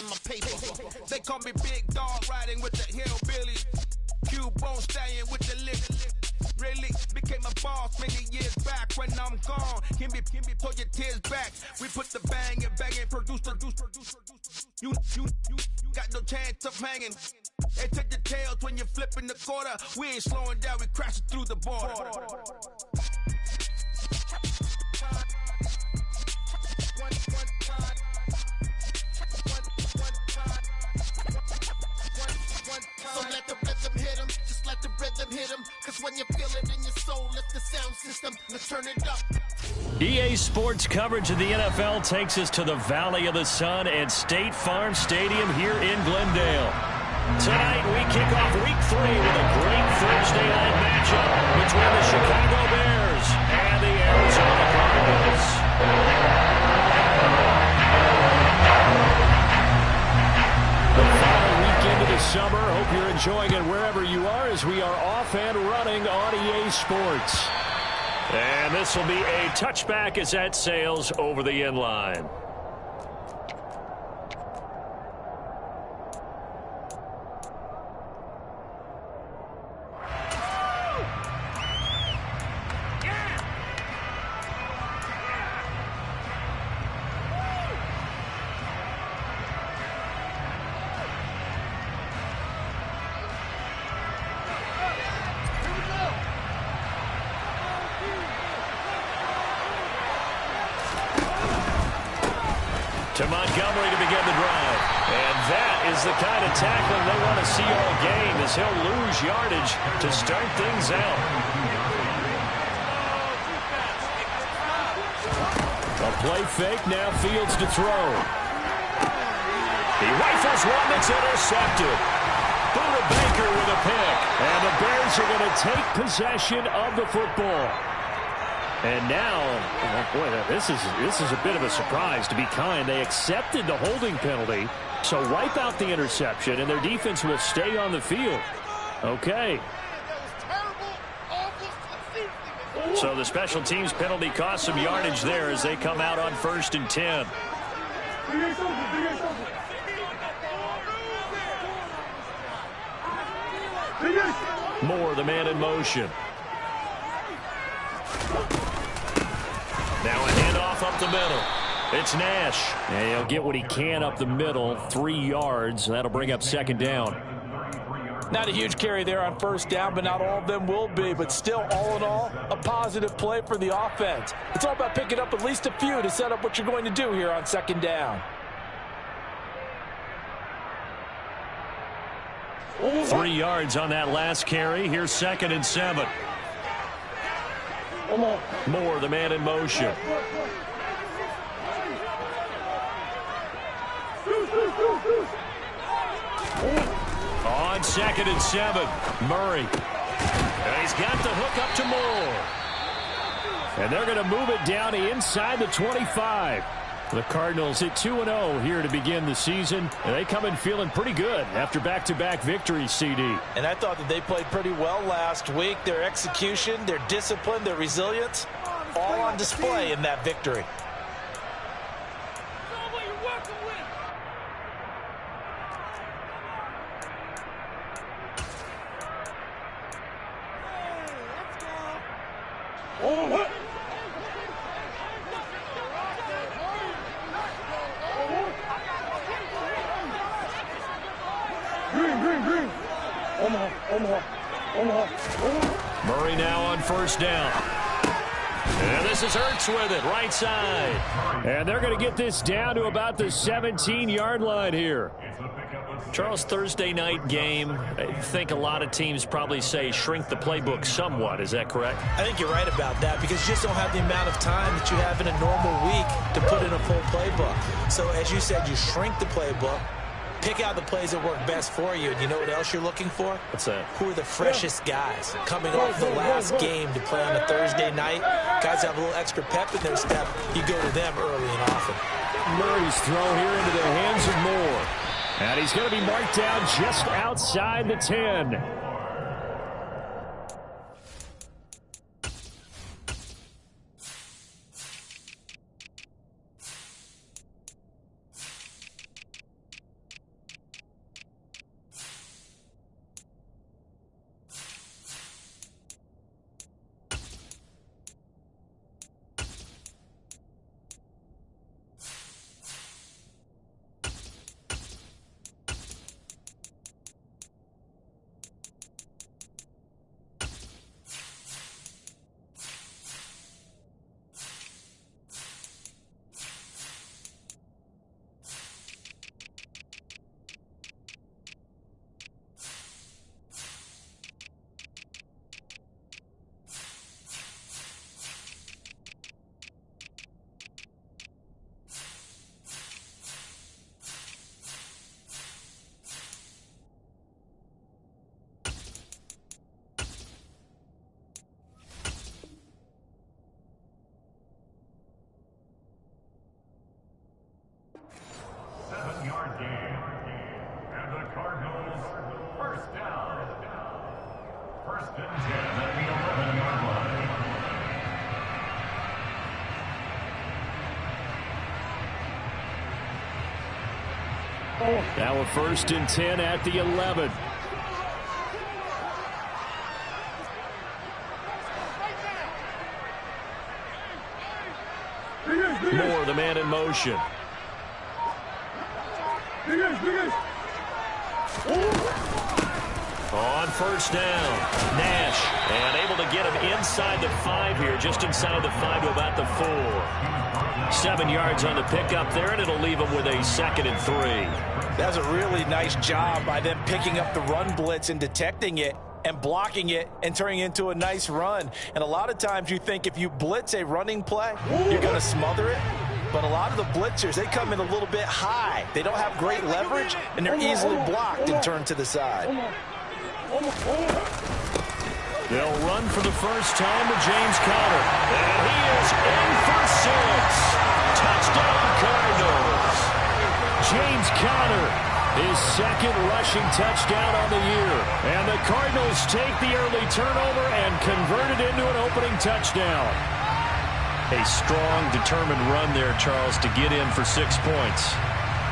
in my paper. They call me Big Dog, riding with the hillbillies. Q-Bone stallion with the lick. Really became a boss many years back. When I'm gone, can be pull your tears back. We put the bang and produce. You got no chance of hanging. They take the tails when you're flipping the quarter. We ain't slowing down, we crashing through the border. So let the rhythm hit him, just let the rhythm hit him. Cause when you feel it in your soul, lift the sound system, let's turn it up. EA Sports coverage of the NFL takes us to the Valley of the Sun at State Farm Stadium here in Glendale. Tonight we kick off Week 3 with a great Thursday night matchup between the Chicago Bears and the Arizona Cardinals. The final weekend of the summer. Hope you're enjoying it wherever you are as we are off and running on EA Sports. And this will be a touchback as that sails over the end line. To Montgomery to begin the drive. And that is the kind of tackling they want to see all game, as he'll lose yardage to start things out. A play fake, now Fields to throw. He rifles one that's intercepted. Buda Baker with a pick. And the Bears are going to take possession of the football. And now, oh boy, this is a bit of a surprise, to be kind. They accepted the holding penalty, so wipe out the interception, and their defense will stay on the field. Okay. So the special teams penalty cost some yardage there as they come out on 1st and 10. Moore, the man in motion. Now a handoff up the middle. It's Nash. And he'll get what he can up the middle, 3 yards. That'll bring up 2nd down. Not a huge carry there on 1st down, but not all of them will be. But still, all in all, a positive play for the offense. It's all about picking up at least a few to set up what you're going to do here on 2nd down. 3 yards on that last carry. Here's 2nd and 7. Moore, the man in motion. On 2nd and 7, Murray. And he's got the hook up to Moore. And they're going to move it down inside the 25. The Cardinals at 2-0 here to begin the season. And they come in feeling pretty good after back-to-back victories, CD. And I thought that they played pretty well last week. Their execution, their discipline, their resilience, all on display in that victory. Murray now on 1st down. And this is Hurts with it, right side. And they're going to get this down to about the 17-yard line here. Charles, Thursday night game, I think a lot of teams probably say shrink the playbook somewhat. Is that correct? I think you're right about that, because you just don't have the amount of time that you have in a normal week to put in a full playbook. So as you said, you shrink the playbook, pick out the plays that work best for you. And you know what else you're looking for? What's that? Who are the freshest guys coming off the last game to play on a Thursday night? Guys have a little extra pep in their step. You go to them early and often. Murray's throw here into the hands of Moore. And he's going to be marked down just outside the 10. Now a 1st and 10 at the 11. Moore, the man in motion. On 1st down, Nash, and able to get him inside the 5 here, just inside the 5 to about the 4. 7 yards on the pickup there, and it'll leave him with a 2nd and 3. That's a really nice job by them picking up the run blitz and detecting it and blocking it and turning it into a nice run. And a lot of times you think if you blitz a running play, you're going to smother it. But a lot of the blitzers, they come in a little bit high. They don't have great leverage, and they're easily blocked and turned to the side. They'll run for the first time with James Conner. And he is in for 6. Touchdown, Cardinals. James Conner, his 2nd rushing touchdown on the year. And the Cardinals take the early turnover and convert it into an opening touchdown. A strong, determined run there, Charles, to get in for 6 points.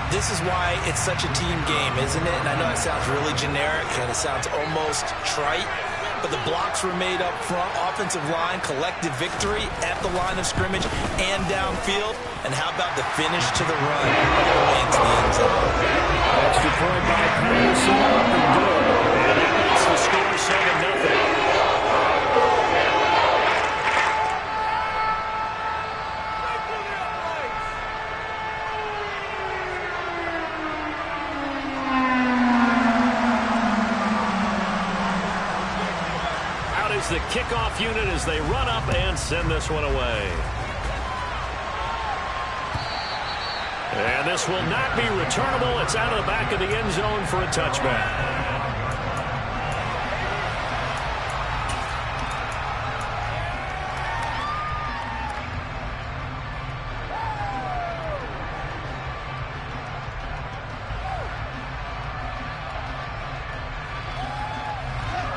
This is why it's such a team game, isn't it? And I know it sounds really generic and it sounds almost trite, but the blocks were made up front, offensive line, collective victory at the line of scrimmage and downfield. And how about the finish to the run all the way into the end zone? Extra point by Patterson up and good. And that makes the score 7-0. The kickoff unit as they run up and send this one away. And this will not be returnable. It's out of the back of the end zone for a touchback.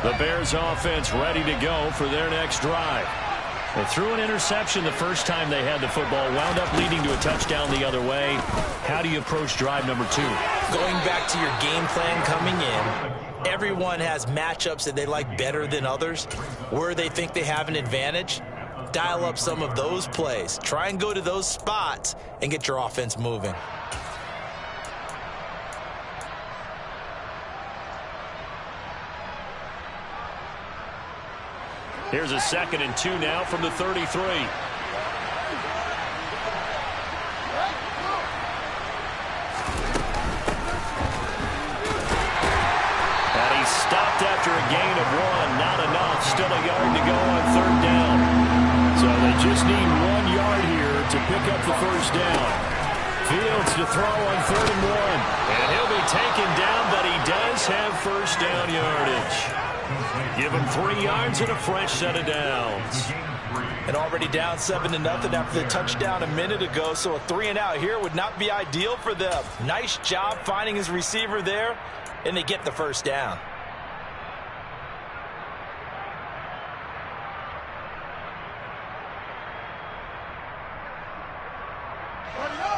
The Bears offense ready to go for their next drive. They threw an interception the first time they had the football, wound up leading to a touchdown the other way. How do you approach drive number 2? Going back to your game plan coming in, everyone has matchups that they like better than others. Where they think they have an advantage, dial up some of those plays. Try and go to those spots and get your offense moving. Here's a 2nd and 2 now from the 33. And he's stopped after a gain of 1. Not enough. Still a yard to go on 3rd down. So they just need 1 yard here to pick up the first down. Fields to throw on 3rd and 1. And he'll be taken down, but he does have first down yardage. Give him 3 yards and a fresh set of downs. And already down 7-0 after the touchdown a minute ago, so a 3-and-out here would not be ideal for them. Nice job finding his receiver there, and they get the first down.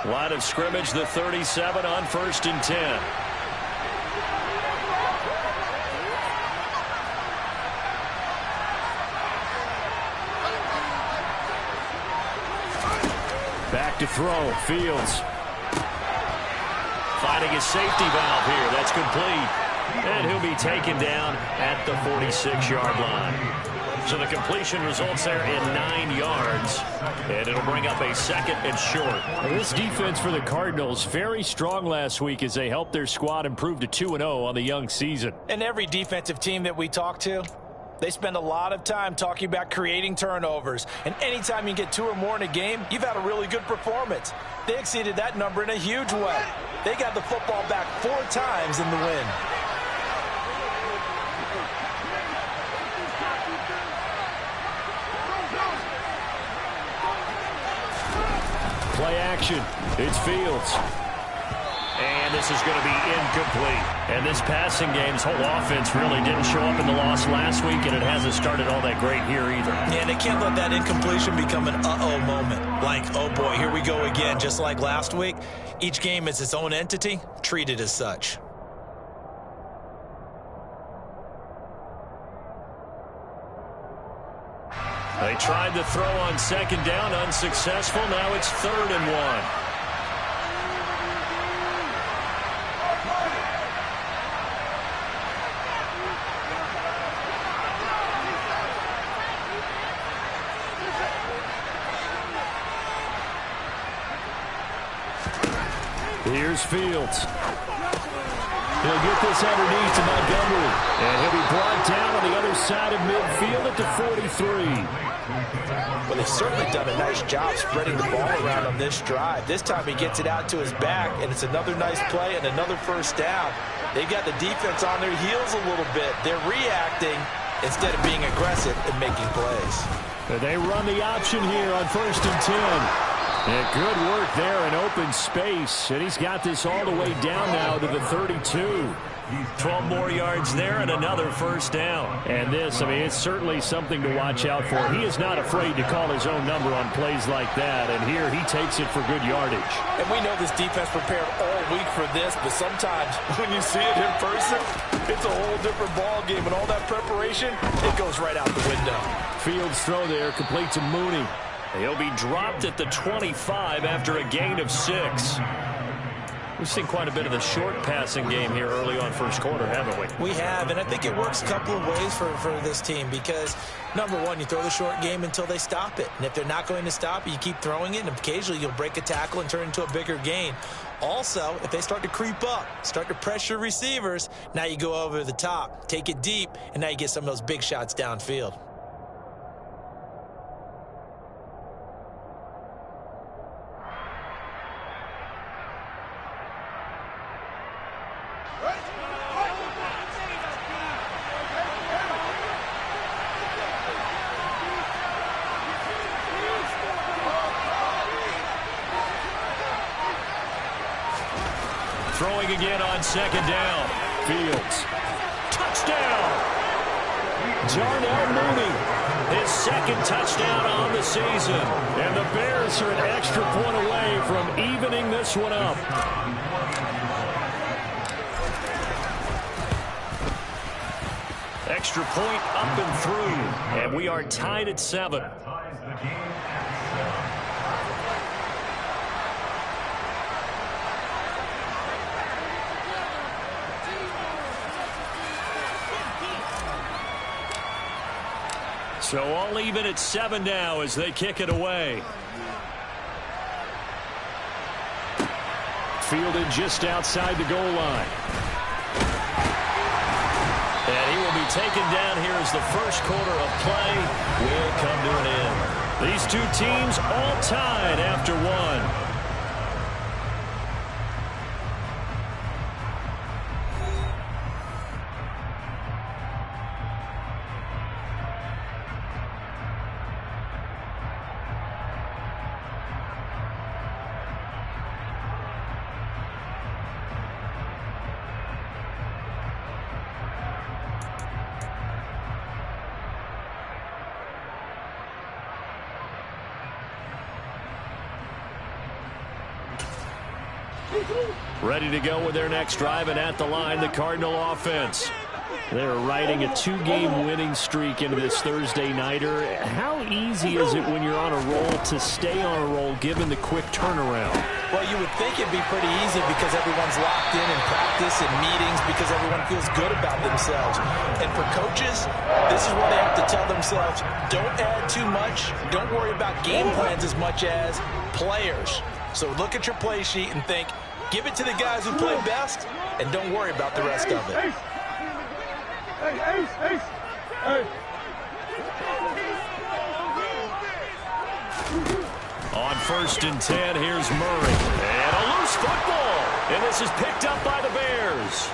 Line of scrimmage, the 37 on 1st and 10. Back to throw. Fields finding his safety valve here. That's complete. And he'll be taken down at the 46-yard line. So the completion results there in 9 yards. And it'll bring up a 2nd and short. Well, this defense for the Cardinals, very strong last week as they helped their squad improve to 2-0 on the young season. And every defensive team that we talk to, they spend a lot of time talking about creating turnovers. And anytime you get 2 or more in a game, you've had a really good performance. They exceeded that number in a huge way. They got the football back 4 times in the win. Play action. It's Fields. And this is going to be incomplete. And this passing game's whole offense really didn't show up in the loss last week, and it hasn't started all that great here either. Yeah, they can't let that incompletion become an uh-oh moment. Like, oh boy, here we go again, just like last week. Each game is its own entity, treated as such. They tried to throw on second down, unsuccessful. Now it's 3rd and 1. Here's Fields. He'll get this underneath to Montgomery. And he'll be brought down on the other side of midfield at the 43. Well, they've certainly done a nice job spreading the ball around on this drive. This time he gets it out to his back, and it's another nice play and another first down. They've got the defense on their heels a little bit. They're reacting instead of being aggressive and making plays. They run the option here on 1st and 10. And good work there in open space. And he's got this all the way down now to the 32. 12 more yards there and another first down. And this, I mean, it's certainly something to watch out for. He is not afraid to call his own number on plays like that. And here he takes it for good yardage. And we know this defense prepared all week for this, but sometimes when you see it in person, it's a whole different ball game. And all that preparation, it goes right out the window. Fields throw there, complete to Mooney. He'll be dropped at the 25 after a gain of 6. We've seen quite a bit of the short passing game here early on first quarter, haven't we? We have, and I think it works a couple of ways for this team because, number one, you throw the short game until they stop it. And if they're not going to stop it, you keep throwing it, and occasionally you'll break a tackle and turn it into a bigger gain. Also, if they start to creep up, start to pressure receivers, now you go over the top, take it deep, and now you get some of those big shots downfield. Throwing again on second down. Fields. Touchdown! Darnell Mooney. His second touchdown on the season. And the Bears are an extra point away from evening this one up. Extra point up and through. And we are tied at 7. So all even at 7 now as they kick it away. Fielded just outside the goal line. And he will be taken down here as the first quarter of play will come to an end. These two teams all tied after 1. Ready to go with their next drive, and at the line, the Cardinal offense. They're riding a 2-game winning streak into this Thursday nighter. How easy is it when you're on a roll to stay on a roll given the quick turnaround? Well, you would think it'd be pretty easy because everyone's locked in practice and meetings because everyone feels good about themselves. And for coaches, this is where they have to tell themselves, don't add too much. Don't worry about game plans as much as players. So look at your play sheet and think, give it to the guys who play best, and don't worry about the rest of it. On 1st and 10, here's Murray. And a loose football. And this is picked up by the Bears.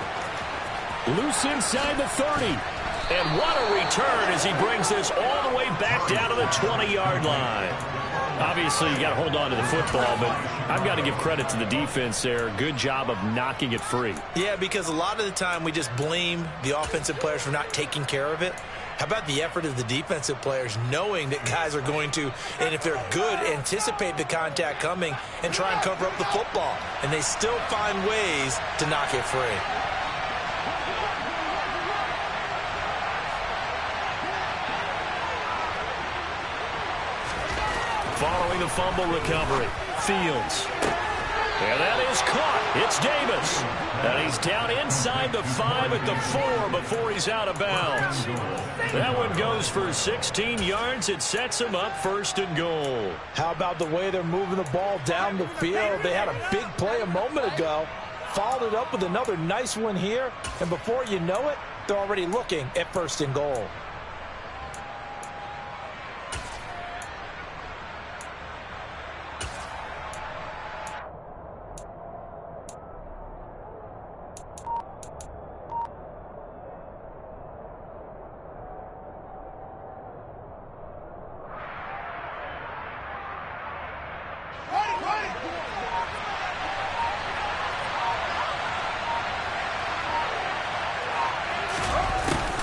Loose inside the 30. And what a return as he brings this all the way back down to the 20-yard line. Obviously, you got to hold on to the football, but I've got to give credit to the defense there. Good job of knocking it free. Yeah, because a lot of the time we just blame the offensive players for not taking care of it. How about the effort of the defensive players knowing that guys are going to, and if they're good, anticipate the contact coming and try and cover up the football. And they still find ways to knock it free. Following the fumble recovery, Fields. And that is caught. It's Davis. And he's down inside the 5 at the 4 before he's out of bounds. That one goes for 16 yards. It sets him up 1st and goal. How about the way they're moving the ball down the field? They had a big play a moment ago. Followed it up with another nice one here. And before you know it, they're already looking at 1st and goal.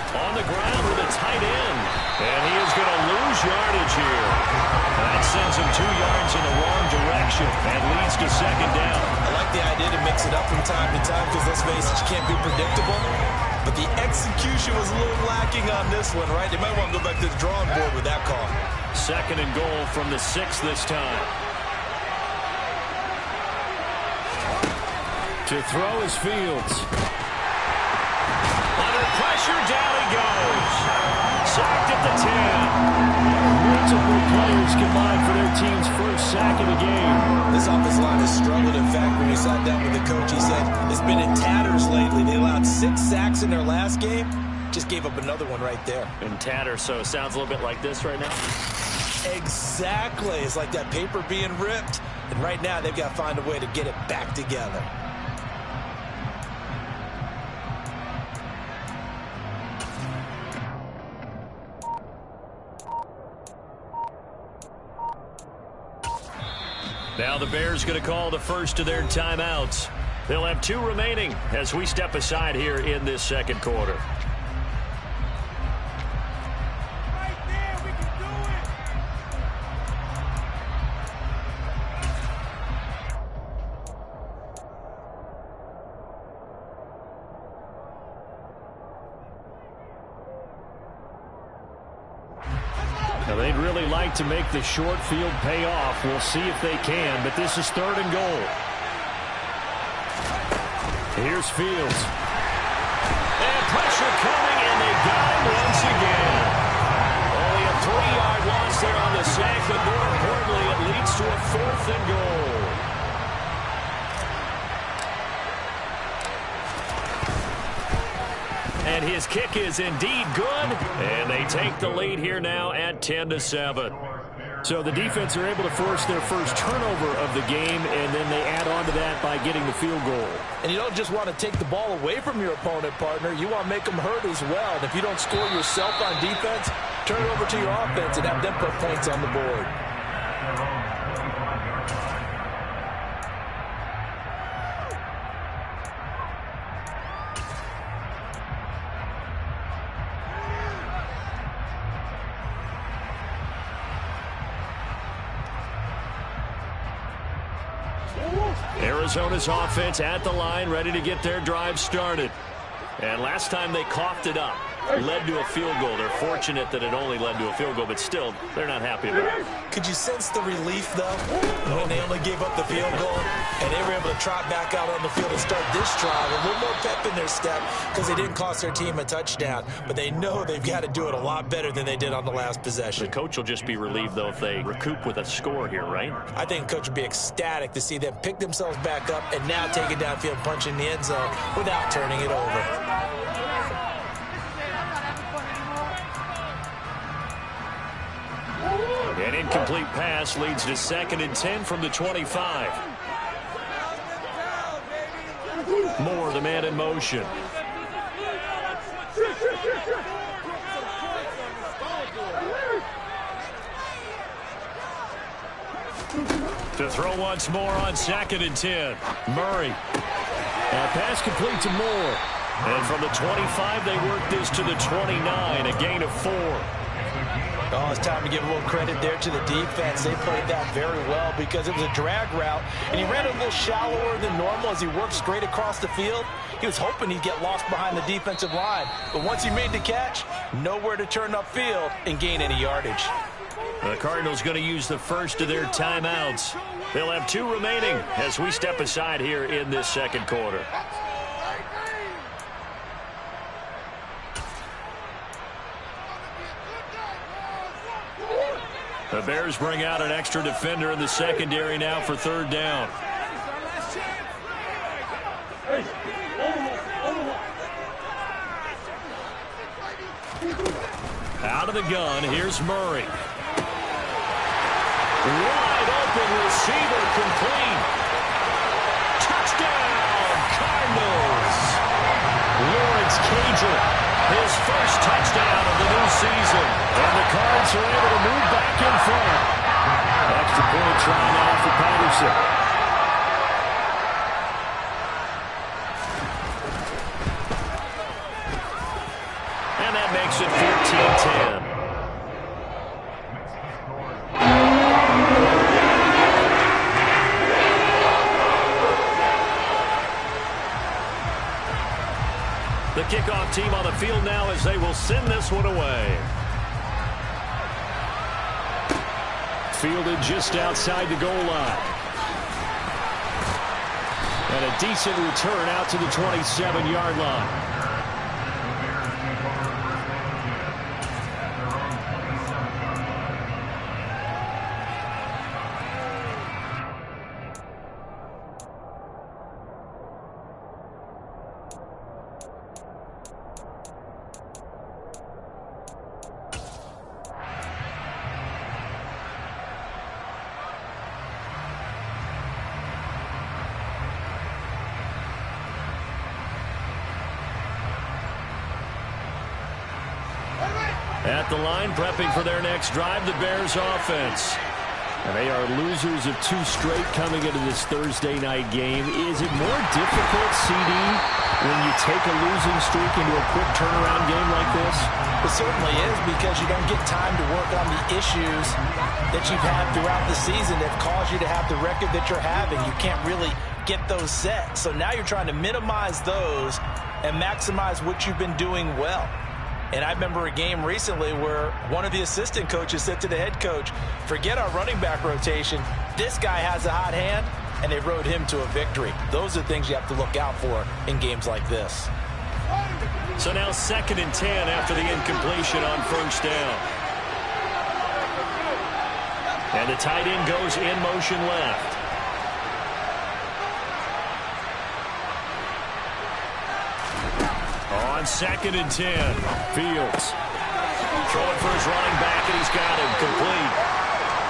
On the ground with a tight end. And he is going to lose yardage here. That sends him 2 yards in the wrong direction and leads to 2nd down. I like the idea to mix it up from time to time because, let's face it, you can't be predictable. But the execution was a little lacking on this one, right? They might want to go back to the drawing board with that call. 2nd and goal from the 6 this time. To throw is Fields. Under pressure, down he goes. Sacked at the 10. Multiple players combined for their team's first sack of the game. This offensive line has struggled. In fact, when we sat down with the coach, he said it's been in tatters lately. They allowed 6 sacks in their last game. Just gave up another one right there. In tatters, so it sounds a little bit like this right now. Exactly. It's like that paper being ripped. And right now, they've got to find a way to get it back together. Now the Bears going to call the first of their timeouts. They'll have 2 remaining as we step aside here in this 2nd quarter. Right there, we can do it. Now they'd really like to make the short field pay off. We'll see if they can, but this is 3rd and goal. Here's Fields. And pressure coming, and they got him once again. Only a 3-yard loss there on the sack, but more importantly, it leads to a 4th and goal. And his kick is indeed good, and they take the lead here now at 10-7. So the defense are able to force their first turnover of the game, and then they add on to that by getting the field goal. And you don't just want to take the ball away from your opponent, partner. You want to make them hurt as well. And if you don't score yourself on defense, turn it over to your offense and have them put points on the board. Arizona's offense at the line, ready to get their drive started. And last time they coughed it up, led to a field goal. They're fortunate that it only led to a field goal, but still, they're not happy about it. Could you sense the relief, though, when they only gave up the field goal and they were able to trot back out on the field and start this drive? A little more pep in their step because they didn't cost their team a touchdown, but they know they've got to do it a lot better than they did on the last possession. The coach will just be relieved, though, if they recoup with a score here, right? I think the coach would be ecstatic to see them pick themselves back up and now take it downfield, punch in the end zone without turning it over. An incomplete pass leads to 2nd and 10 from the 25. Moore, the man in motion. To throw once more on 2nd and 10. Murray. And pass complete to Moore. And from the 25, they work this to the 29, a gain of 4. Oh, it's time to give a little credit there to the defense. They played that very well because it was a drag route, and he ran a little shallower than normal as he worked straight across the field. He was hoping he'd get lost behind the defensive line, but once he made the catch, nowhere to turn upfield and gain any yardage. The Cardinals going to use the first of their timeouts. They'll have 2 remaining as we step aside here in this second quarter. The Bears bring out an extra defender in the secondary now for 3rd down. Out of the gun, here's Murray. Wide open receiver, complete. Touchdown, Cardinals. Lawrence Cager, his first touchdown of the new season. And the Cards are able to move back in front. Extra point try now for Patterson. And that makes it 14-10. The kickoff team on the field now as they will send this one away. Fielded just outside the goal line. And a decent return out to the 27-yard line. At the line, prepping for their next drive, the Bears offense. And they are losers of 2 straight coming into this Thursday night game. Is it more difficult, CD, when you take a losing streak into a quick turnaround game like this? It certainly is, because you don't get time to work on the issues that you've had throughout the season that caused you to have the record that you're having. You can't really get those set. So now you're trying to minimize those and maximize what you've been doing well. And I remember a game recently where one of the assistant coaches said to the head coach, forget our running back rotation. This guy has a hot hand, and they rode him to a victory. Those are things you have to look out for in games like this. So now 2nd and 10 after the incompletion on 1st down. And the tight end goes in motion left. On 2nd and 10, Fields throwing for his running back, and he's got him complete.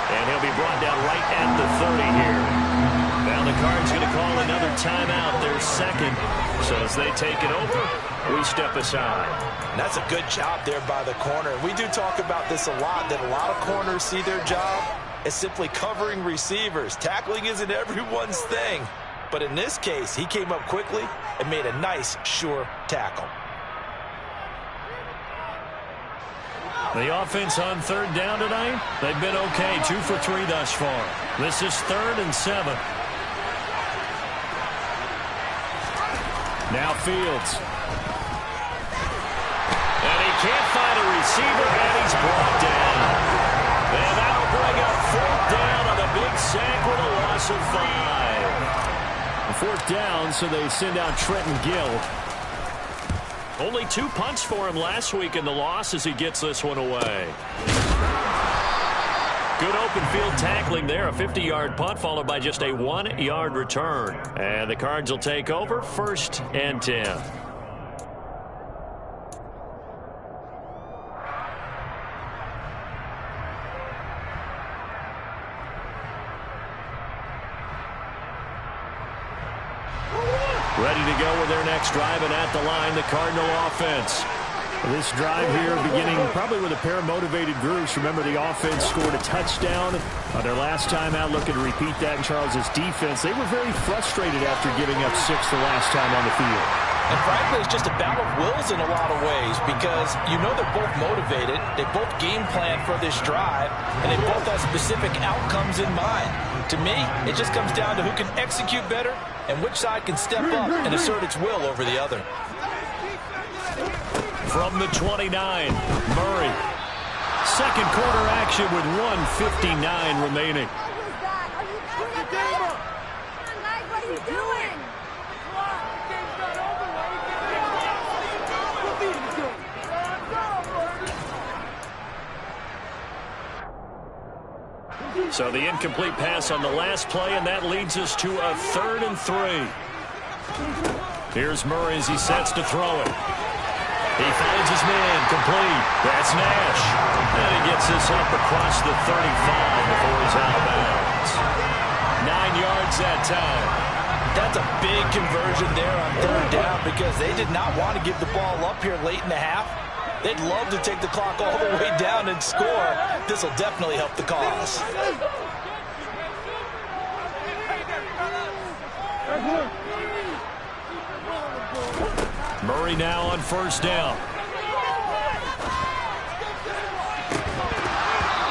And he'll be brought down right at the 30 here. Now the Cards going to call another timeout, their second. So as they take it over, we step aside. That's a good job there by the corner. We do talk about this a lot, that a lot of corners see their job as simply covering receivers. Tackling isn't everyone's thing. But in this case, he came up quickly and made a nice, sure tackle. The offense on 3rd down tonight, they've been okay. 2 for 3 thus far. This is 3rd and 7. Now Fields. And he can't find a receiver, and he's brought down. And that'll bring up 4th down on a big sack with a loss of 5. 4th down, so they send out Trenton Gill. Only 2 punts for him last week in the loss as he gets this one away. Good open field tackling there. A 50-yard punt followed by just a 1-yard return. And the Cards will take over 1st and 10. Ready to go with their next drive, and at the line, the Cardinal offense. This drive here beginning probably with a pair of motivated groups. Remember, the offense scored a touchdown on their last time out, looking to repeat that in Charles's defense. They were very frustrated after giving up 6 the last time on the field. And frankly, it's just a battle of wills in a lot of ways because you know they're both motivated, they both game plan for this drive, and they both have specific outcomes in mind. To me, it just comes down to who can execute better and which side can step up and assert its will over the other. From the 29, Murray. Second quarter action with 1:59 remaining. What are you doing? So the incomplete pass on the last play, and that leads us to a 3rd and 3. Here's Murray as he sets to throw it. He finds his man, complete. That's Nash. And he gets this up across the 35 before he's out of bounds. 9 yards that time. That's a big conversion there on 3rd down because they did not want to give the ball up here late in the half. They'd love to take the clock all the way down and score. This will definitely help the cause. Murray now on 1st down.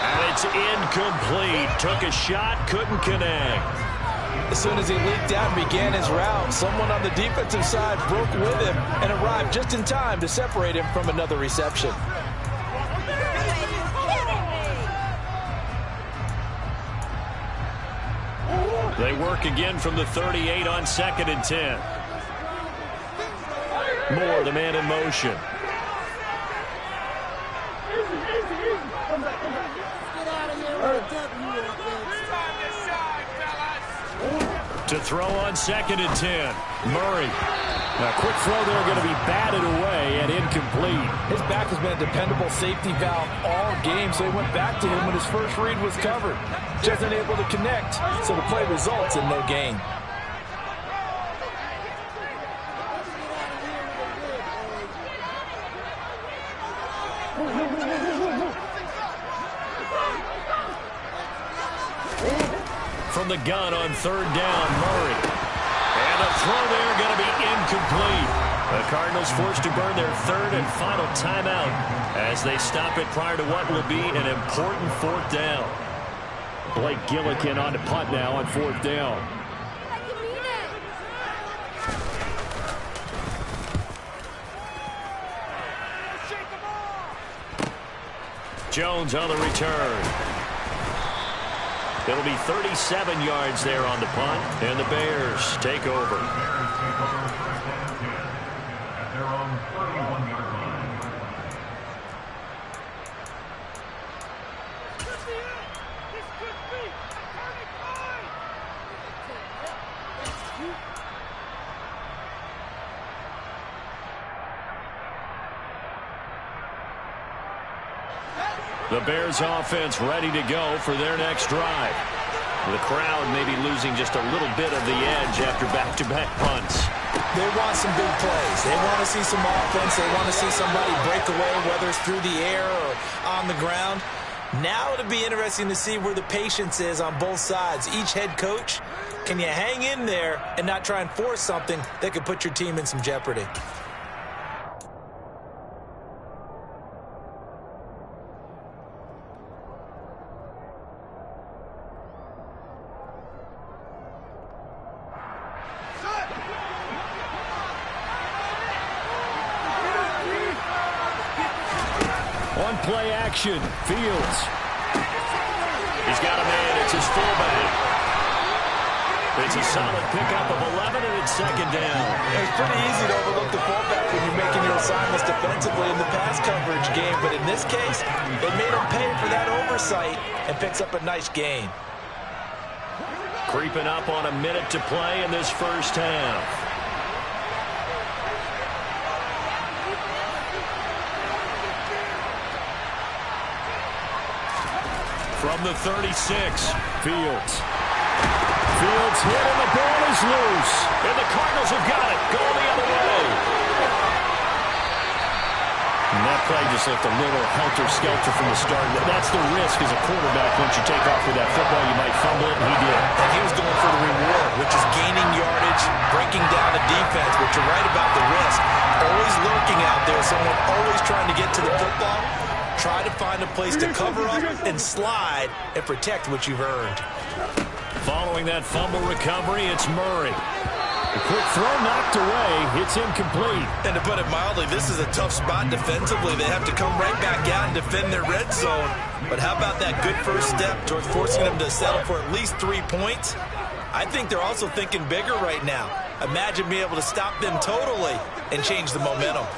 And it's incomplete. Took a shot, couldn't connect. As soon as he leaked out and began his route, someone on the defensive side broke with him and arrived just in time to separate him from another reception. They work again from the 38 on 2nd and 10. Moore, the man in motion. To throw on 2nd and 10. Murray. A quick throw there going to be batted away and incomplete. His back has been a dependable safety valve all game, so he went back to him when his first read was covered. Just unable to connect, so the play results in no gain. From the gun on 3rd down, Murray. And a throw there going to be incomplete. The Cardinals forced to burn their 3rd and final timeout as they stop it prior to what will be an important 4th down. Blake Gillikin on to punt now on 4th down. Jones on the return. It'll be 37 yards there on the punt, and the Bears take over. They're on 31-yard line. The Bears offense ready to go for their next drive. The crowd may be losing just a little bit of the edge after back-to-back punts. They want some big plays. They want to see some offense. They want to see somebody break away, whether it's through the air or on the ground. Now it'll be interesting to see where the patience is on both sides. Each head coach, can you hang in there and not try and force something that could put your team in some jeopardy? Play action. Fields. He's got a man. It's his fullback. It's a solid pickup of 11, and it's 2nd down. It's pretty easy to overlook the fullback when you're making your assignments defensively in the pass coverage game, but in this case, it made him pay for that oversight and picks up a nice gain. Creeping up on a minute to play in this first half. From the 36, Fields. Fields hit and the ball is loose. And the Cardinals have got it. Going the other way. And that play just looked a little helter-skelter from the start. That's the risk as a quarterback. Once you take off with that football, you might fumble it, and he did. And he was going for the reward, which is gaining yardage, breaking down the defense. But you're right about the risk. Always lurking out there, someone always trying to get to the football. Try to find a place to cover up and slide and protect what you've earned. Following that fumble recovery, it's Murray. A quick throw knocked away. It's incomplete. And to put it mildly, this is a tough spot defensively. They have to come right back out and defend their red zone. But how about that good first step towards forcing them to settle for at least 3 points? I think they're also thinking bigger right now. Imagine being able to stop them totally and change the momentum.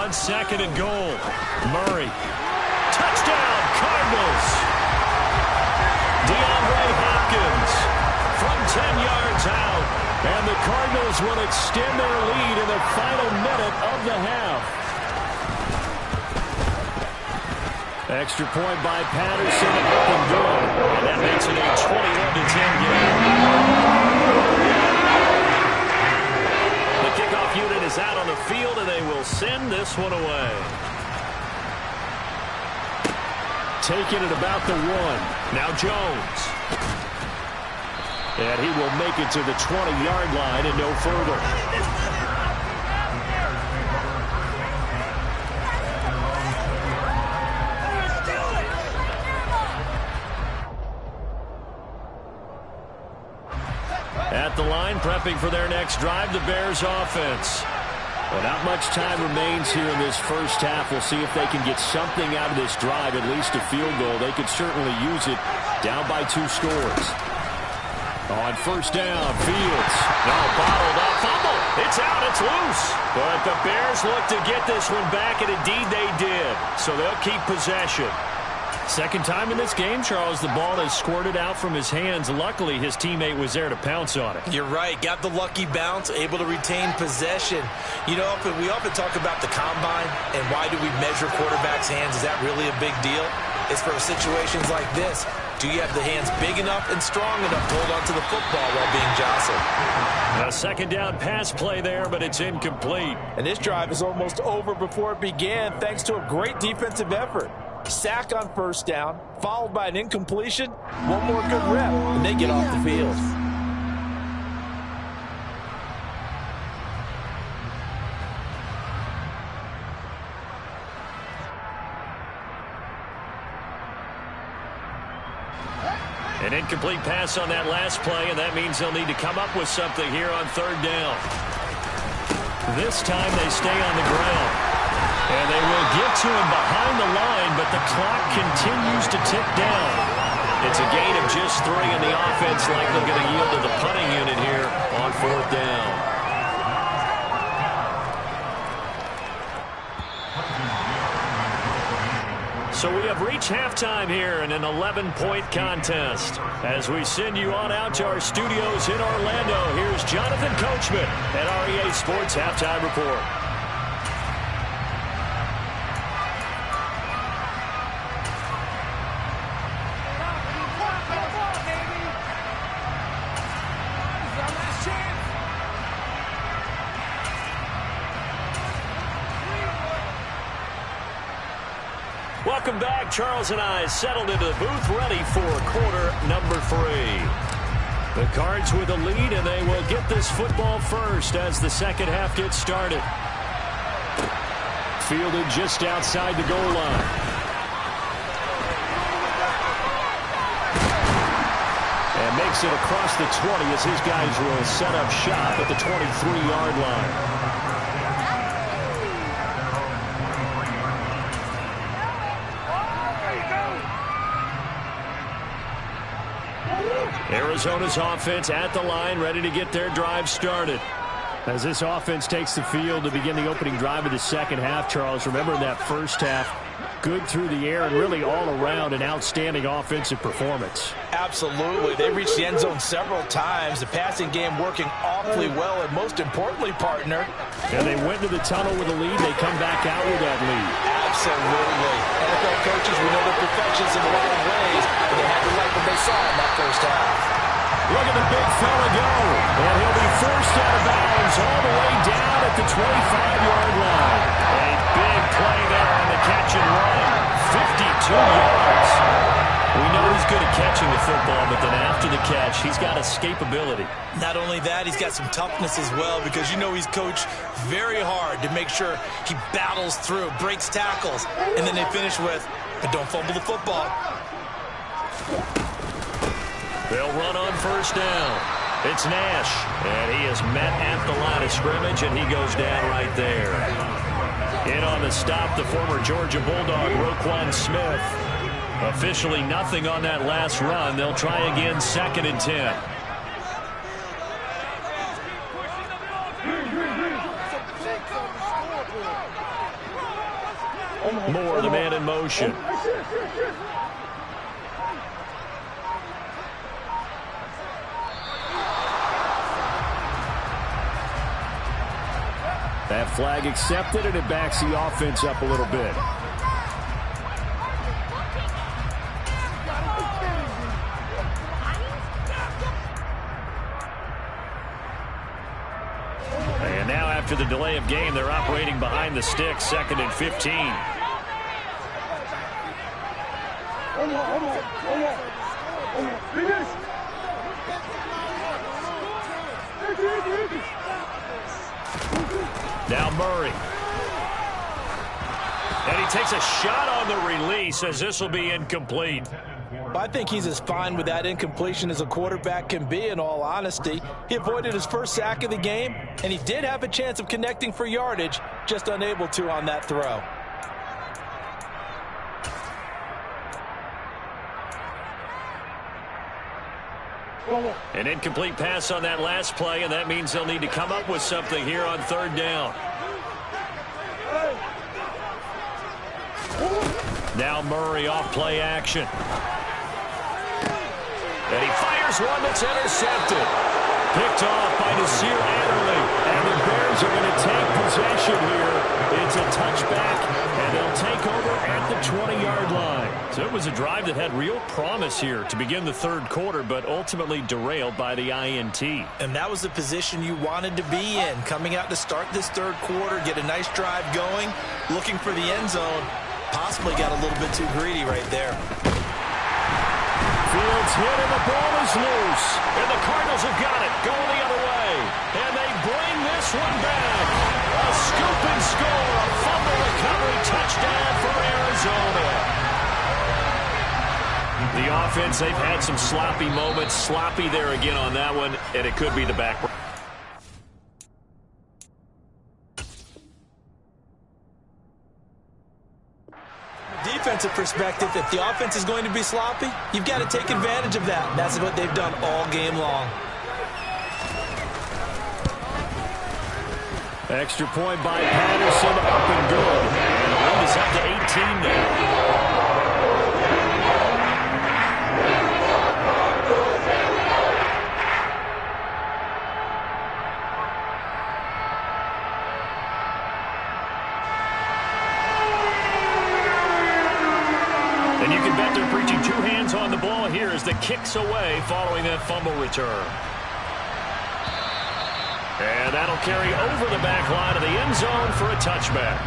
On 2nd and goal, Murray. Touchdown, Cardinals. DeAndre Hopkins from 10 yards out. And the Cardinals will extend their lead in the final minute of the half. Extra point by Patterson up and good. And that makes it a 21-10 game. The kickoff unit is out on the field, and they will send this one away. Taking it about the 1. Now Jones. And he will make it to the 20-yard line and no further. At the line, prepping for their next drive, the Bears offense. Well, not much time remains here in this first half. We'll see if they can get something out of this drive, at least a field goal. They could certainly use it down by 2 scores. On first down, Fields. Now bottled up. Fumble. It's out. It's loose. But the Bears look to get this one back, and indeed they did. So they'll keep possession. Second time in this game, Charles, the ball has squirted out from his hands. Luckily, his teammate was there to pounce on it. You're right. Got the lucky bounce, able to retain possession. You know, we often talk about the combine and why do we measure quarterbacks' hands. Is that really a big deal? It's for situations like this. Do you have the hands big enough and strong enough to hold onto the football while being jostled? A second down pass play there, but it's incomplete. And this drive is almost over before it began thanks to a great defensive effort. Sack on first down, followed by an incompletion. One more good rep, and they get off the field. An incomplete pass on that last play, and that means they'll need to come up with something here on third down. This time they stay on the ground. And they will get to him behind the line, but the clock continues to tick down. It's a gain of just 3, and the offense likely going to yield to the punting unit here on fourth down. So we have reached halftime here in an 11-point contest. As we send you on out to our studios in Orlando, here's Jonathan Coachman at REA Sports Halftime Report. Welcome back. Charles and I settled into the booth, ready for quarter number 3. The Cards with a lead, and they will get this football first as the second half gets started. Fielded just outside the goal line. And makes it across the 20 as his guys will set up shop at the 23-yard line. Arizona's offense at the line, ready to get their drive started. As this offense takes the field to begin the opening drive of the second half, Charles, remember in that first half, good through the air and really all around an outstanding offensive performance. Absolutely. They reached the end zone several times. The passing game working awfully well, and most importantly, partner. And they went to the tunnel with a lead. They come back out with that lead. Absolutely. NFL coaches, we know they're perfectionists in a lot of ways, but they had to like what they saw in that first half. Look at the big fella go. And he'll be forced out of bounds all the way down at the 25-yard line. A big play catch and run. 52 yards. We know he's good at catching the football, but then after the catch, he's got escapability. Not only that, he's got some toughness as well, because you know he's coached very hard to make sure he battles through, breaks tackles, and then they finish with, but don't fumble the football. They'll run on first down. It's Nash, and he is met at the line of scrimmage, and he goes down right there. In on the stop, the former Georgia Bulldog, Roquan Smith. Officially nothing on that last run. They'll try again, 2nd and 10. Moore, the man in motion. That flag accepted, and it backs the offense up a little bit. And now after the delay of game, they're operating behind the sticks, 2nd and 15. Now Murray. And he takes a shot on the release as this will be incomplete. I think he's as fine with that incompletion as a quarterback can be, in all honesty. He avoided his first sack of the game, and he did have a chance of connecting for yardage, just unable to on that throw. An incomplete pass on that last play, and that means they'll need to come up with something here on 3rd down. Now Murray off play action. And he fires one that's intercepted. Picked off by Nasir Adderley. And the Bears are going to take possession here. It's a touchback, and they'll take over at the 20-yard line. So it was a drive that had real promise here to begin the 3rd quarter, but ultimately derailed by the INT. And that was the position you wanted to be in, coming out to start this 3rd quarter, get a nice drive going, looking for the end zone. Possibly got a little bit too greedy right there. Fields hit and the ball is loose. And the Cardinals have got it, going the other way. And they bring this one back. A scoop and score, a fumble recovery touchdown for Arizona. The offense, they've had some sloppy moments. Sloppy there again on that one, and it could be the back. Defensive perspective, if the offense is going to be sloppy, you've got to take advantage of that. That's what they've done all game long. Extra point by Patterson, up and good. And the lead is up to 18 now. And you can bet they're preaching 2 hands on the ball here as the kick's away following that fumble return. And that'll carry over the back line of the end zone for a touchback.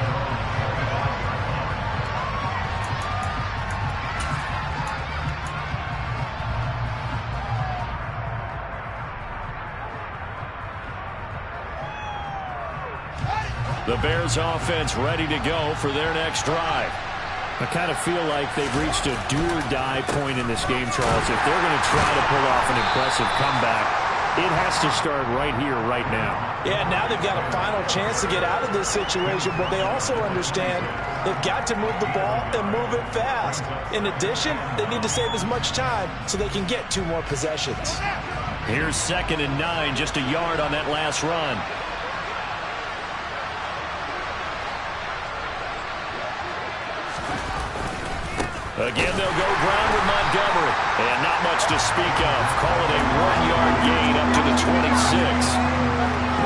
The Bears offense ready to go for their next drive. I kind of feel like they've reached a do-or-die point in this game, Charles. If they're going to try to pull off an impressive comeback, it has to start right here, right now. Yeah, now they've got a final chance to get out of this situation, but they also understand they've got to move the ball and move it fast. In addition, they need to save as much time so they can get 2 more possessions. Here's 2nd and 9, just a yard on that last run. Again, they'll go ground with Montgomery. And not much to speak of. Call it a 1-yard gain up to the 26.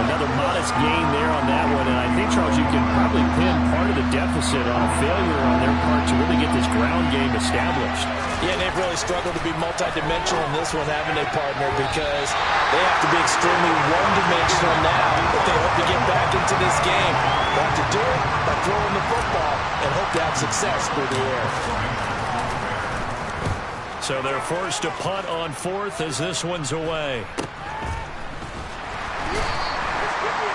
Another modest gain there on that one. And I think, Charles, you can probably pin part part of the deficit on a failure on their part to really get this ground game established. Yeah, and they've really struggled to be multidimensional in this one, haven't they, partner? Because they have to be extremely one-dimensional now if they hope to get back into this game. They have to do it by throwing the football and hope to have success through the air. So they're forced to punt on fourth as this one's away.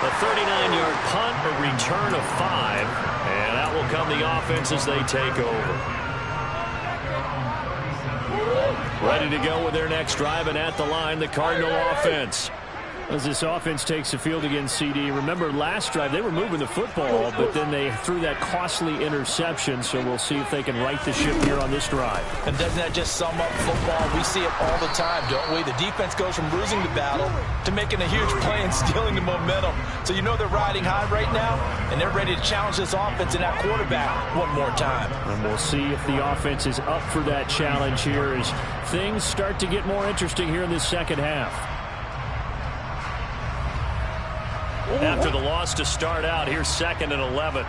A 39-yard punt, a return of 5, and out will come the offense as they take over. Ready to go with their next drive, and at the line, the Cardinal offense. As this offense takes the field against CD, remember last drive they were moving the football, but then they threw that costly interception, so we'll see if they can right the ship here on this drive. And doesn't that just sum up football? We see it all the time, don't we? The defense goes from losing the battle to making a huge play and stealing the momentum. So you know they're riding high right now, and they're ready to challenge this offense and that quarterback one more time. And we'll see if the offense is up for that challenge here as things start to get more interesting here in this second half. After the loss to start out, here's 2nd and 11.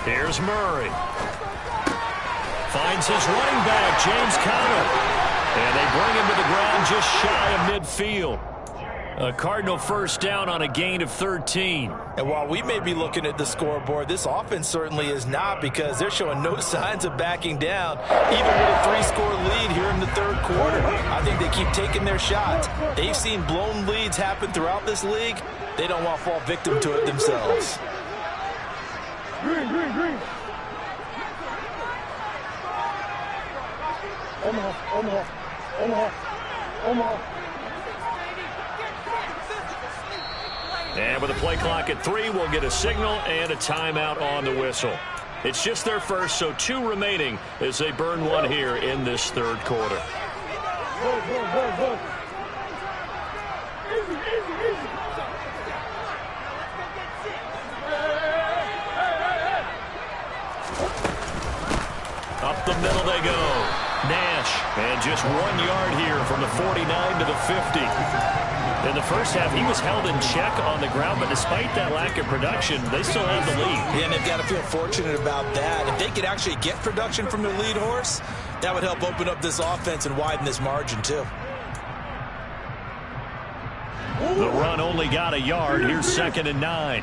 Here's Murray. Finds his running back, James Conner. And they bring him to the ground just shy of midfield. A Cardinal first down on a gain of 13. And while we may be looking at the scoreboard, this offense certainly is not, because they're showing no signs of backing down, even with a 3-score lead here in the third quarter. I think they keep taking their shots. They've seen blown leads happen throughout this league. They don't want to fall victim to it themselves. Green. Omaha. And with a play clock at 3, we'll get a signal and a timeout on the whistle. It's just their first, so 2 remaining as they burn one here in this third quarter. Up the middle they go. Nash, and just 1 yard here from the 49 to the 50. In the first half, he was held in check on the ground, but despite that lack of production, they still have the lead. Yeah, and they've got to feel fortunate about that. If they could actually get production from their lead horse, that would help open up this offense and widen this margin, too. The run only got a yard. Here's 2nd and 9.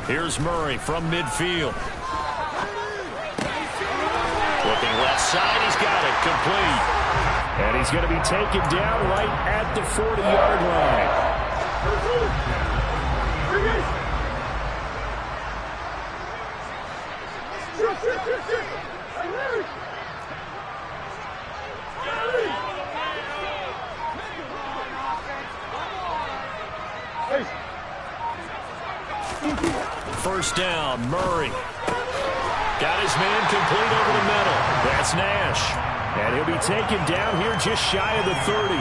Here's Murray from midfield. Looking left side, he's got it, complete. And he's going to be taken down right at the 40-yard line. First down, Murray. Got his man complete over the middle. That's Nash. And he'll be taken down here just shy of the 30.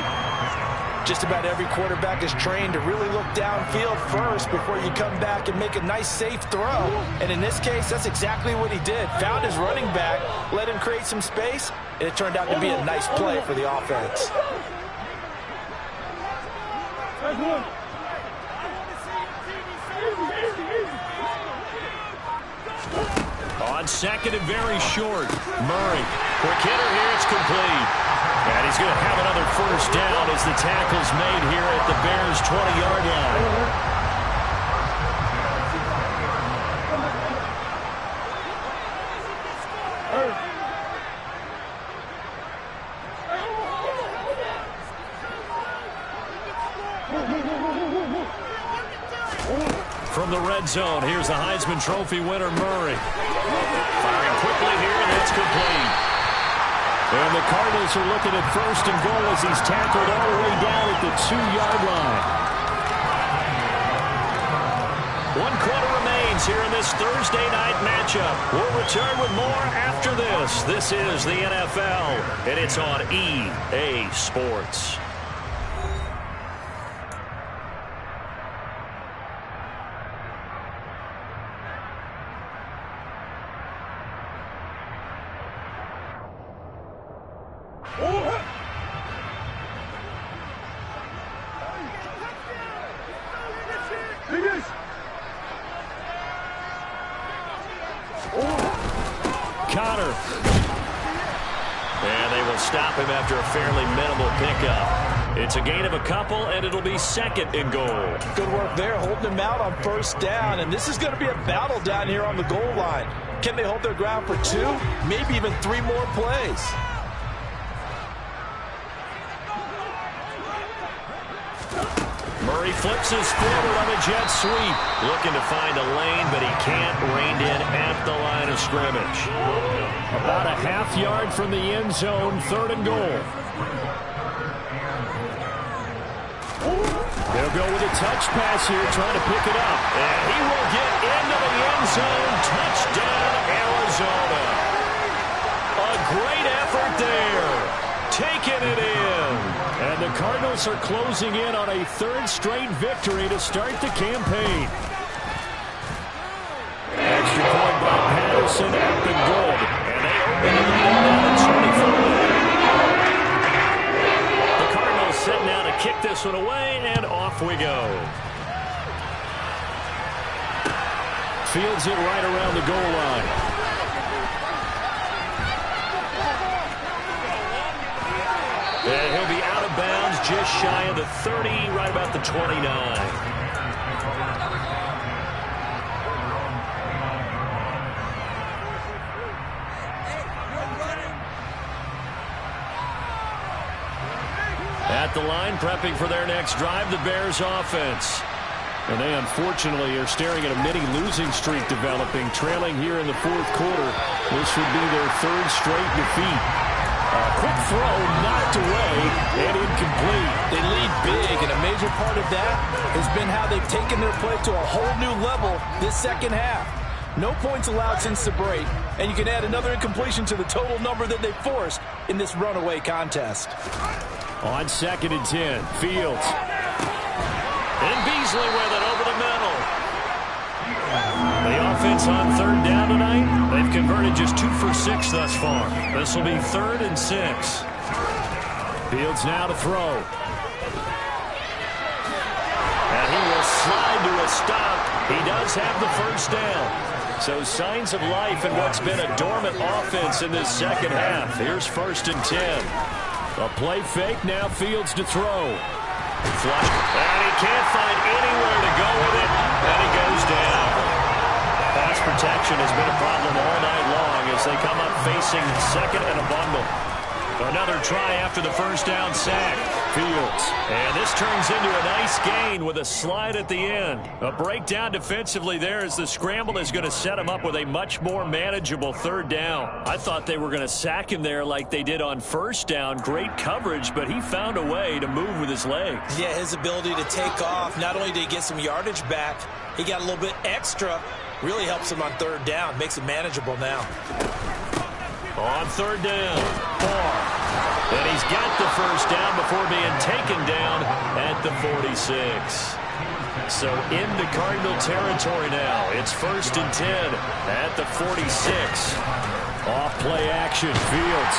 Just about every quarterback is trained to really look downfield first before you come back and make a nice, safe throw. And in this case, that's exactly what he did. Found his running back, let him create some space, and it turned out to be a nice play for the offense. On 2nd and very short, Murray. Quick hitter here, it's complete. And he's going to have another first down as the tackle's made here at the Bears' 20-yard line. From the red zone, here's the Heisman Trophy winner, Murray. Firing quickly here, and it's complete. And the Cardinals are looking at 1st and goal as he's tackled all the way down at the 2-yard line. 1 quarter remains here in this Thursday night matchup. We'll return with more after this. This is the NFL, and it's on EA Sports. they'll stop him after a fairly minimal pickup. It's a gain of a couple, and it'll be 2nd and goal. Good work there, holding him out on 1st down, and this is going to be a battle down here on the goal line. Can they hold their ground for 2, maybe even 3 more plays? Murray flips his forward on a jet sweep. Looking to find a lane, but he can't. Reined in at the line of scrimmage. About a half yard from the end zone, 3rd and goal. They'll go with a touch pass here, trying to pick it up. And he will get into the end zone. Touchdown, Arizona. A great effort there. Taking it in. And the Cardinals are closing in on a 3rd straight victory to start the campaign. Extra point by Patterson up and good. And they open it up at 24. The Cardinals set now to kick this one away, and off we go. Fields it right around the goal line. And he'll be out of bounds just shy of the 30, right about the 29. At the line, prepping for their next drive, the Bears offense. And they unfortunately are staring at a mini losing streak developing, trailing here in the 4th quarter. This would be their 3rd straight defeat. Quick throw, knocked away, and incomplete. They lead big, and a major part of that has been how they've taken their play to a whole new level this 2nd half. No points allowed since the break, and you can add another incompletion to the total number that they forced in this runaway contest. On 2nd and 10, Fields. And Beasley with it over the middle. The offense on 3rd down tonight, they've converted just 2 for 6 thus far. This will be 3rd and 6. Fields now to throw. And he will slide to a stop. He does have the 1st down. So signs of life in what's been a dormant offense in this 2nd half. Here's 1st and 10. A play fake, now Fields to throw. Flush. And he can't find anywhere to go with it. And he goes down. Pass protection has been a problem all night long as they come up facing 2nd and a bundle. Another try after the 1st down sack. Fields. And this turns into a nice gain with a slide at the end. A breakdown defensively there as the scramble is going to set him up with a much more manageable 3rd down. I thought they were going to sack him there like they did on 1st down. Great coverage, but he found a way to move with his legs. Yeah, his ability to take off, not only did he get some yardage back, he got a little bit extra. Really helps him on 3rd down, makes it manageable now. On 3rd down, Barr. And he's got the 1st down before being taken down at the 46. So into Cardinal territory now. It's 1st and 10 at the 46. Off play action, Fields.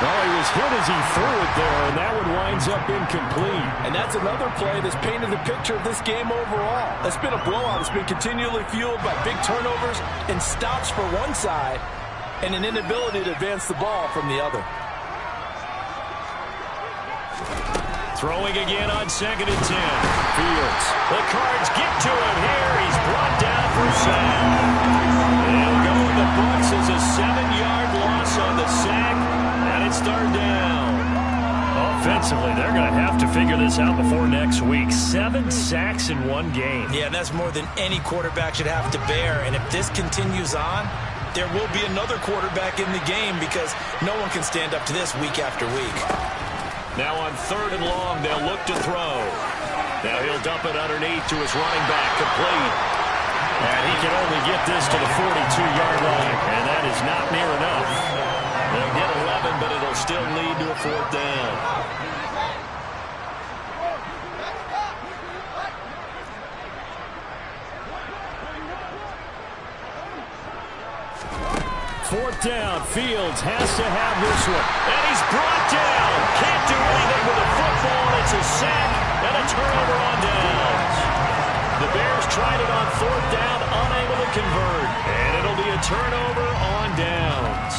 Well, he was hit as he threw it there, and that one winds up incomplete. And that's another play that's painted the picture of this game overall. It's been a blowout. It's been continually fueled by big turnovers and stops for one side and an inability to advance the ball from the other. Throwing again on 2nd and 10. Fields. The Cards get to him here. He's brought down for a sack. He'll go in the books as a 7-yard loss on the sack, and it's 3rd down. Offensively, they're going to have to figure this out before next week. 7 sacks in one game. Yeah, and that's more than any quarterback should have to bear. And if this continues on, there will be another quarterback in the game because no one can stand up to this week after week. Now on 3rd and long, they'll look to throw. Now he'll dump it underneath to his running back, complete. And he can only get this to the 42-yard line, and that is not near enough. They'll get 11, but it'll still lead to a 4th down. Fourth down, Fields has to have this one. And he's brought down. Can't do anything with the football. It's a sack and a turnover on downs. The Bears tried it on 4th down, unable to convert. And it'll be a turnover on downs.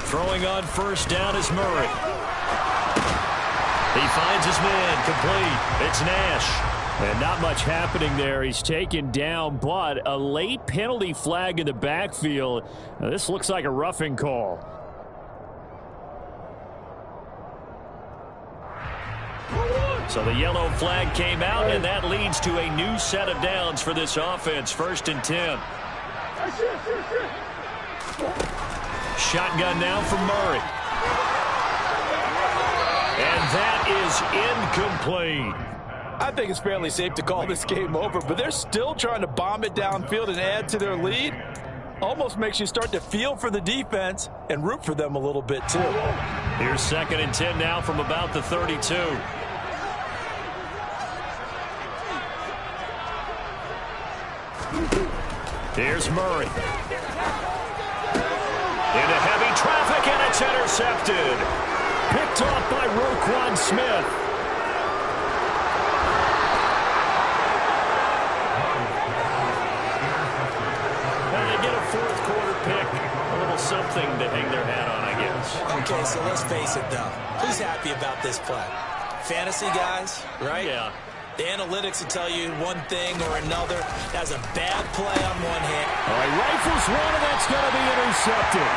Throwing on first down is Murray. He finds his man, complete. It's Nash. And not much happening there. He's taken down, but a late penalty flag in the backfield. Now, this looks like a roughing call. So the yellow flag came out, and that leads to a new set of downs for this offense. 1st and 10. Shotgun now from Murray. And that is incomplete. I think it's fairly safe to call this game over, but they're still trying to bomb it downfield and add to their lead. Almost makes you start to feel for the defense and root for them a little bit, too. Here's 2nd and 10 now from about the 32. Here's Murray. Into heavy traffic, and it's intercepted. Picked off by Roquan Smith. And they get a 4th quarter pick. A little something to hang their hat on, I guess. Okay, so let's face it, though. Who's happy about this play? Fantasy guys, right? Yeah. The analytics will tell you one thing or another. That's a bad play on one hand. All right, rifles one, and that's going to be intercepted.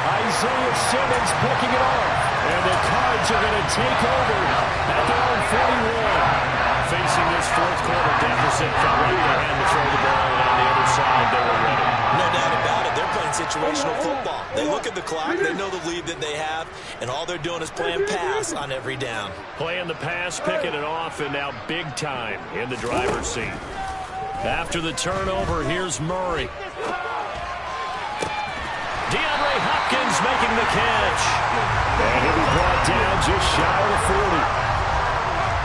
Isaiah Simmons picking it off. And the Cards are going to take over at their own 41. Facing this 4th quarter deficit, felt ready to hand the throw the ball, and on the other side, they were ready. No doubt about it. They're playing situational football. They look at the clock, they know the lead that they have, and all they're doing is playing pass on every down. Playing the pass, picking it off, and now big time in the driver's seat. After the turnover, here's Murray. DeAndre Hopkins making the catch. And he'll be brought down just shy of the 40.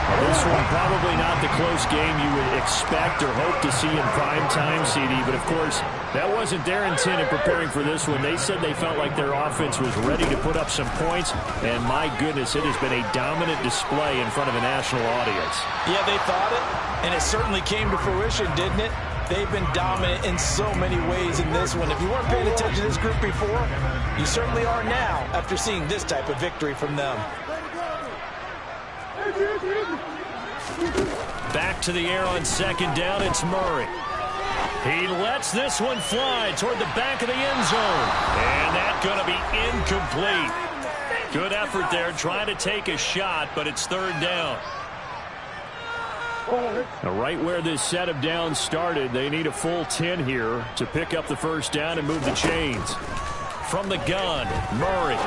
Well, this one probably not the close game you would expect or hope to see in prime time, CD. But, of course, that wasn't their intent in preparing for this one. They said they felt like their offense was ready to put up some points. And, my goodness, it has been a dominant display in front of a national audience. Yeah, they thought it, and it certainly came to fruition, didn't it? They've been dominant in so many ways in this one. If you weren't paying attention to this group before, you certainly are now after seeing this type of victory from them. Back to the air on 2nd down, it's Murray. He lets this one fly toward the back of the end zone. And that's going to be incomplete. Good effort there, trying to take a shot, but it's 3rd down. Now, right where this set of downs started, they need a full 10 here to pick up the 1st down and move the chains. From the gun, Murray.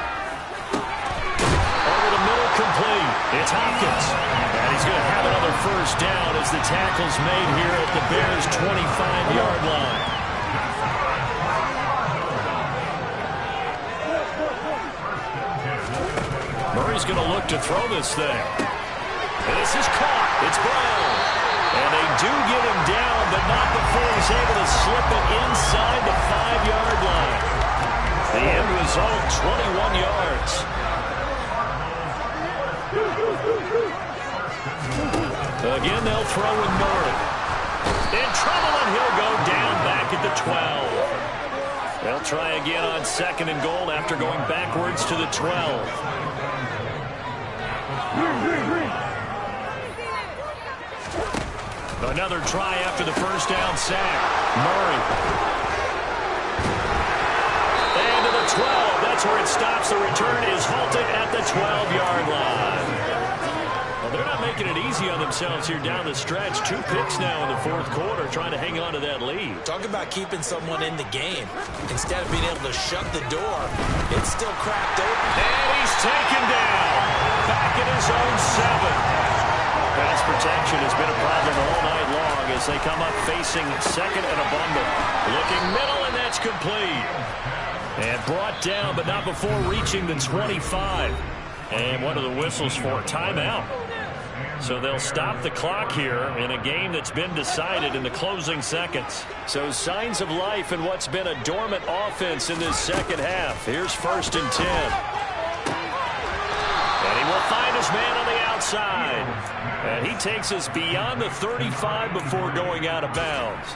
Over the middle, complete. It's Hopkins. And he's going to have another 1st down as the tackle's made here at the Bears' 25-yard line. Murray's going to look to throw this thing. And this is caught. It's Brown. And they do get him down, but not before he's able to slip it inside the 5-yard line. The end result, 21 yards. Again, they'll throw with Murray. In trouble, and he'll go down back at the 12. They'll try again on 2nd and goal after going backwards to the 12. Another try after the 1st down sack. Murray. And to the 12. That's where it stops. The return is halted at the 12-yard line. Well, they're not making it easy on themselves here down the stretch. 2 picks now in the 4th quarter, trying to hang on to that lead. Talk about keeping someone in the game. Instead of being able to shut the door, it's still cracked open. And he's taken down. Back at his own 7. Pass protection has been a problem all night long as they come up facing 2nd and a bundle. Looking middle, and that's complete. And brought down, but not before reaching the 25. And one of the whistles for timeout. So they'll stop the clock here in a game that's been decided in the closing seconds. So signs of life in what's been a dormant offense in this 2nd half. Here's 1st and 10. And he will find his man on the outside. outside. And he takes us beyond the 35 before going out of bounds.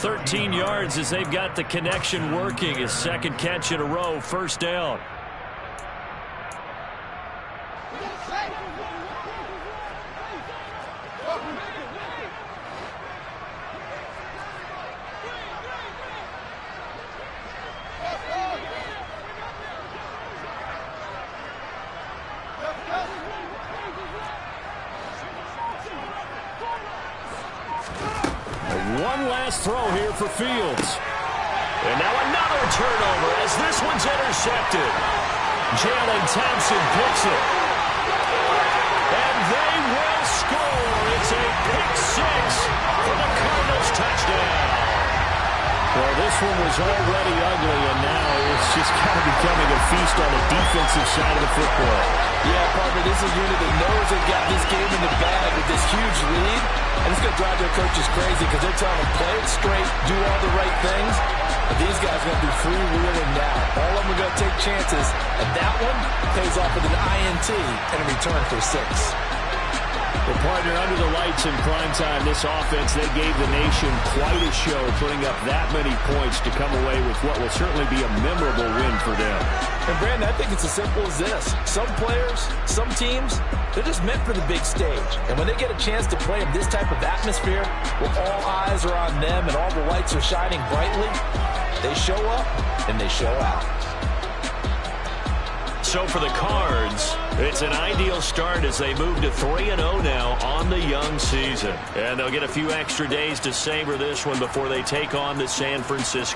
13 yards as they've got the connection working. His second catch in a row, first down. One last throw here for Fields. And now another turnover as this one's intercepted. Jalen Thompson picks it. And they will score. It's a pick six for the Cardinals touchdown. Well, this one was already ugly, and now it's just kind of becoming a feast on the defensive side of the football. Yeah, partner, this is a unit that knows they've got this game in the bag with this huge lead. And it's going to drive their coaches crazy because they're telling them play it straight, do all the right things. But these guys are going to do freewheeling now. All of them are going to take chances. And that one pays off with an INT and a return for 6. Well, partner, under the lights in prime time, this offense, they gave the nation quite a show, putting up that many points to come away with what will certainly be a memorable win for them. And, Brandon, I think it's as simple as this. Some players, some teams, they're just meant for the big stage. And when they get a chance to play in this type of atmosphere, where all eyes are on them and all the lights are shining brightly, they show up and they show out. So for the Cards, it's an ideal start as they move to 3-0 now on the young season. And they'll get a few extra days to savor this one before they take on the San Francisco